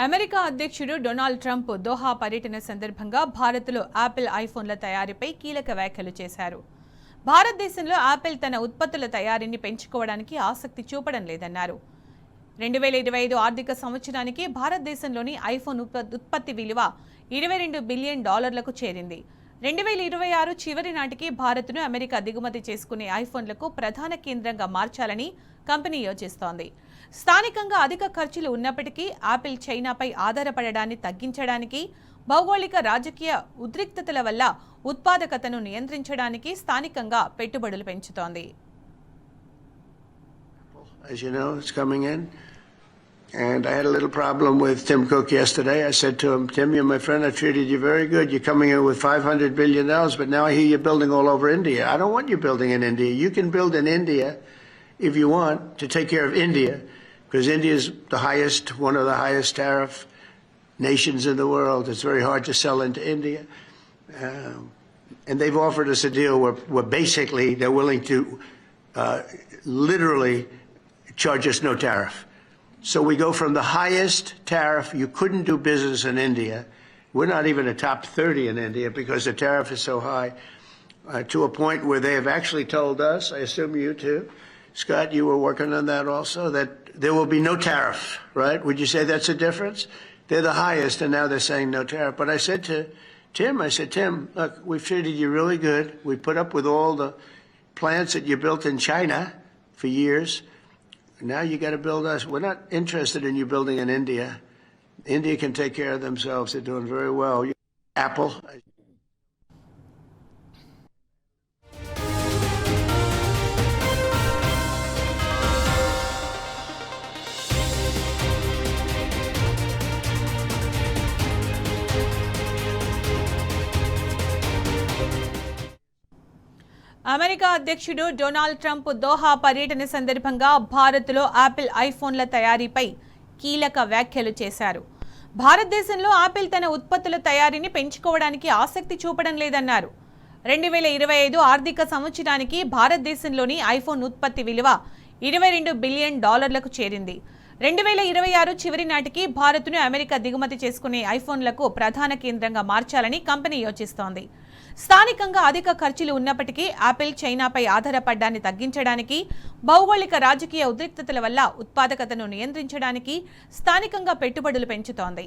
America అధ్యక్షుడు Donald Trump Doha పర్యటన సందర్భంగా భారత్లో యాపిల్ ఐఫోన్ల తయారీపై కీలక వ్యాఖ్యలు చేశారు. భారతదేశంలో యాపిల్ తన ఉత్పత్తుల తయారీని పెంచుకోవడానికి ఆసక్తి చూపడం లేదన్నారు. 2025 ఆర్థిక సంవత్సరానికి భారతదేశంలోని ఐఫోన్ ఉత్పత్తి విలువ $22 బిలియన్ చేరింది. 2026 చివరి నాటికి భారత్ను అమెరికా దిగుమతి చేసుకునే ఐఫోన్లకు ప్రధాన కేంద్రంగా మార్చాలని కంపెనీ యోచిస్తోంది. స్థానికంగా అధిక ఖర్చులు ఉన్నప్పటికీ యాపిల్ చైనాపై ఆధారపడడాన్ని తగ్గించడానికి, భౌగోళిక రాజకీయ ఉద్రిక్తతల వల్ల ఉత్పాదకతను నియంత్రించడానికి స్థానికంగా పెట్టుబడులు పెంచుతోంది. As you know, it's coming in. And I had a little problem with Tim Cook yesterday. I said to him, Tim, you're my friend. I treated you very good. You're coming in with $500 billion, but now I hear you're building all over India. I don't want you building in India. You can build in India if you want to take care of India, because India is one of the highest tariff nations in the world. It's very hard to sell into India. And they've offered us a deal where basically they're willing to literally charge us no tariff. So we go from the highest tariff, you couldn't do business in India. We're not even a top 30 in India because the tariff is so high, to a point where they have actually told us, I assume you too, Scott, you were working on that also, that there will be no tariff, right? Would you say that's a difference? They're the highest, and now they're saying no tariff. But I said to Tim, Tim, look, we've treated you really good. We put up with all the plants that you built in China for years. Now you got to build us. We're not interested in you building in India. India can take care of themselves. They're doing very well. Apple. America అధ్యక్షుడు Donald Trump Doha పర్యటన సందర్భంగా భారత్లో Apple ఐఫోన్ల తయారీపై కీలక వ్యాఖ్యలు చేశారు. భారతదేశంలో Apple తన ఉత్పత్తుల తయారీని పెంచుకోవడానికి ఆసక్తి చూపడం లేదన్నారు. 2025 ఆర్థిక సంవత్సరానికి భారతదేశంలోని ఐఫోన్ ఉత్పత్తి విలువ $22 బిలియన్ చేరింది. 2026 చివరి నాటికి భారత్ను అమెరికా దిగుమతి చేసుకునే ఐఫోన్లకు ప్రధాన కేంద్రంగా మార్చాలని కంపెనీ యోచిస్తోంది. స్థానికంగా అధిక ఖర్చులు ఉన్నప్పటికీ యాపిల్ చైనాపై ఆధారపడ్డాన్ని తగ్గించడానికి, భౌగోళిక రాజకీయ ఉద్రిక్తతల వల్ల ఉత్పాదకతను నియంత్రించడానికి స్థానికంగా పెట్టుబడులు పెంచుతోంది.